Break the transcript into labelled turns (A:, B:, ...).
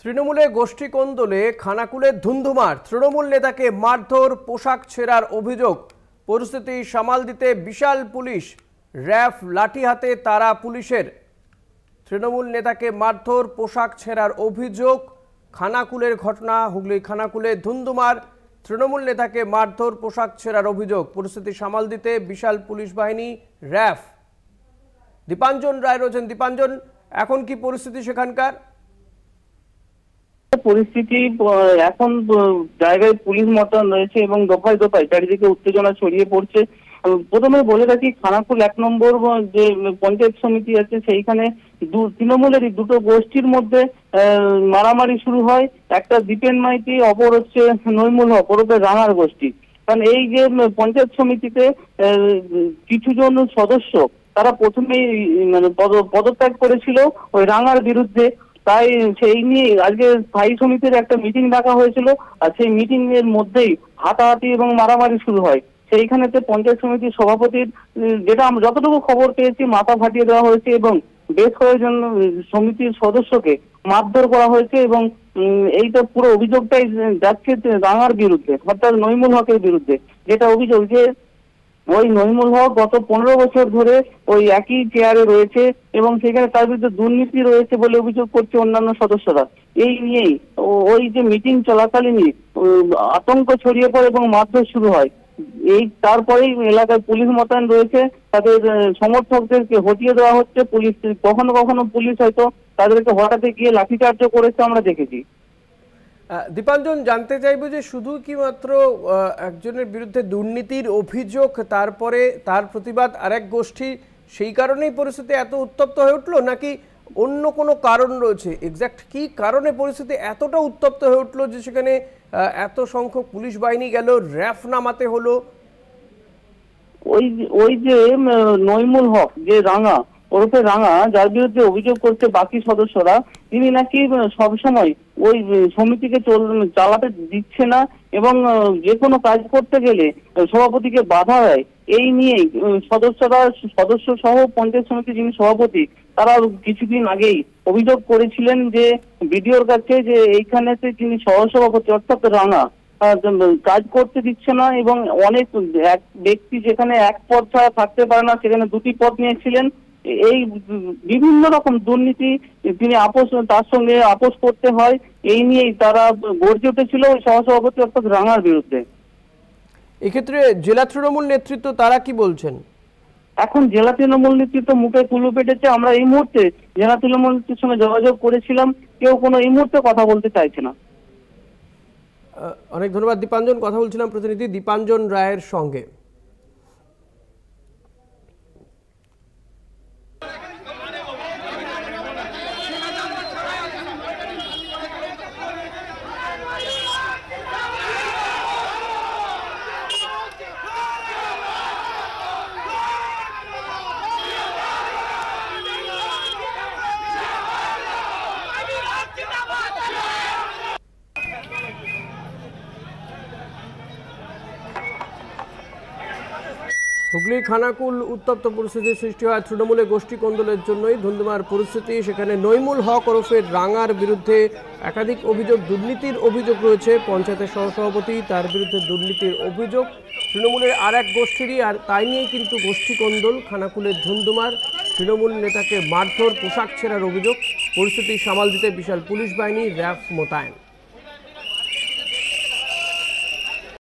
A: তৃণমূলে গোষ্ঠী কোন্দলে খানাকুলে ধুন্ধুমার, তৃণমূল নেতাকে মারধর, পোশাক ছেঁড়ার অভিযোগ। পরিস্থিতি সামাল দিতে বিশাল পুলিশ, র্যাফ লাঠি হাতে তারা পুলিশের। তৃণমূল নেতাকে মারধর, পোশাক ছেঁড়ার অভিযোগ। খানাকুলের ঘটনা, হুগলি খানাকুলে ধুন্ধুমার, তৃণমূল নেতাকে মারধর, পোশাক ছেঁড়ার অভিযোগ। পরিস্থিতি সামাল দিতে বিশাল পুলিশ বাহিনী, র্যাফ। দীপাঞ্জন রায় রয়েছেন। দীপাঞ্জন, এখন কি পরিস্থিতি সেখানকার?
B: পরিস্থিতি এখন জায়গায় পুলিশ মোতায়েন রয়েছে এবং দফায় দফায় চারিদিকে উত্তেজনা ছড়িয়ে পড়ছে। প্রথমে বলে রাখি, খানাকুল 1 নম্বর যে পঞ্চায়েত সমিতি আছে সেইখানে তৃণমূলেরই দুটো গোষ্ঠীর মধ্যে মারামারি শুরু হয়। একটা দীপেন মাইতি, অপর হচ্ছে নৈমুল হক ওরফে রাঙার গোষ্ঠী। কারণ এই যে পঞ্চায়েত সমিতিতে কিছু জন সদস্য তারা প্রথমেই পদত্যাগ করেছিল ওই রাঙার বিরুদ্ধে। তাই সেই নিয়ে আজকে স্থায়ী সমিতির একটা মিটিং ডাকা হয়েছিল, আর সেই মিটিং এর মধ্যেই হাতাহাতি এবং মারামারি শুরু হয়। সেইখানেতে পঞ্চায়েত সমিতির সভাপতির, যেটা আমরা যতটুকু খবর পেয়েছি, মাথা ফাটিয়ে দেওয়া হয়েছে এবং বেশ কয়েকজন সমিতির সদস্যকে মারধর করা হয়েছে। এবং এইটা পুরো অভিযোগটাই যাচ্ছে রাঙার বিরুদ্ধে, অর্থাৎ নৈমুল হকের বিরুদ্ধে। যেটা অভিযোগ যে ওই নৈমুল হক গত 15 বছর ধরে ওই একই চেয়ারে রয়েছে এবং সেখানে তার বিরুদ্ধে দুর্নীতি রয়েছে বলে অভিযোগ করছে অন্যান্য সদস্যরা। এই নিয়েই ওই যে মিটিং চলাকালীনই আতঙ্ক ছড়িয়ে পড়ে এবং মারধর শুরু হয়। এই তারপরেই এলাকায় পুলিশ মোতায়েন রয়েছে, তাদের সমর্থকদেরকে হটিয়ে দেওয়া হচ্ছে। পুলিশ কখনো কখনো পুলিশ হয়তো তাদেরকে হঠাৎ গিয়ে লাঠিচার্জ করেছে, আমরা দেখেছি।
A: দীপাঞ্জন, জানতে চাইব যে শুধু কি মাত্র একজনের বিরুদ্ধে দুর্নীতির অভিযোগ, তারপরে তার প্রতিবাদ আরেক গোষ্ঠী, সেই কারণেই পরিস্থিতি এত উত্তপ্ত হয়ে উঠলো, নাকি অন্য কোনো কারণ রয়েছে? এক্স্যাক্ট কি কারণে পরিস্থিতি এতটা উত্তপ্ত হয়ে উঠলো যে সেখানে এত সংখ্যক পুলিশ বাহিনী গেল, র্যাফ নামাতে হলো?
B: ওই যে নৈমুল হক, যে রাঙা ওরফে রাঙা, যার বিরুদ্ধে অভিযোগ করছে বাকি সদস্যরা, তিনি নাকি সবসময় ওই সমিতিকে চালাতে দিচ্ছে না এবং যে কোনো কাজ করতে গেলে সভাপতিকে বাধা দেয়। এই নিয়েই সদস্য সহ পঞ্চায়েত সমিতির যিনি সভাপতি, তারা কিছুদিন আগেই অভিযোগ করেছিলেন যে বিডিওর কাছে, যে এইখানেতে যিনি সহসভাপতি অর্থাৎ রাঙা কাজ করতে দিচ্ছে না এবং অনেক এক ব্যক্তি যেখানে এক পদ ছাড়া থাকতে পারে না সেখানে 2টি পদ নিয়েছিলেন। এই বিভিন্ন রকম দুর্নীতি তিনি তার সঙ্গে আপোষ করতে হয়, এই নিয়েই তারা গর্জে উঠেছিল ওই সহসভাপতি অর্থাৎ রাঙার বিরুদ্ধে।
A: এক্ষেত্রে জেলা তৃণমূল নেতৃত্ব তারা কি বলছেন?
B: এখন জেলা তৃণমূল নেতৃত্ব মুখে কুলু পেটেছে। আমরা এই মুহূর্তে জেলা তৃণমূল নেতৃত্বের সঙ্গে যোগাযোগ করেছিলাম, কেউ কোনো এই মুহূর্তে কথা বলতে চাইছে না।
A: অনেক ধন্যবাদ দীপাঞ্জন। কথা বলছিলাম প্রতিনিধি দীপাঞ্জন রায়ের সঙ্গে। হুগলি খানাকুল উত্তপ্ত পরিস্থিতির সৃষ্টি হয় তৃণমূলে গোষ্ঠী কোন্দলের জন্যই। ধুন্ধুমার পরিস্থিতি, সেখানে নৈমুল হক ওরফে রাঙার বিরুদ্ধে একাধিক অভিযোগ, দুর্নীতির অভিযোগ রয়েছে। পঞ্চায়েতের সহসভাপতি, তার বিরুদ্ধে দুর্নীতির অভিযোগ তৃণমূলের আর এক গোষ্ঠীরই। আর তাই নিয়েই কিন্তু গোষ্ঠী কোন্দল, খানাকুলের ধুন্ধুমার, তৃণমূল নেতাকে মারধর, পোশাক ছেঁড়ার অভিযোগ। পরিস্থিতি সামাল দিতে বিশাল পুলিশ বাহিনী, র্যাফ মোতায়েন।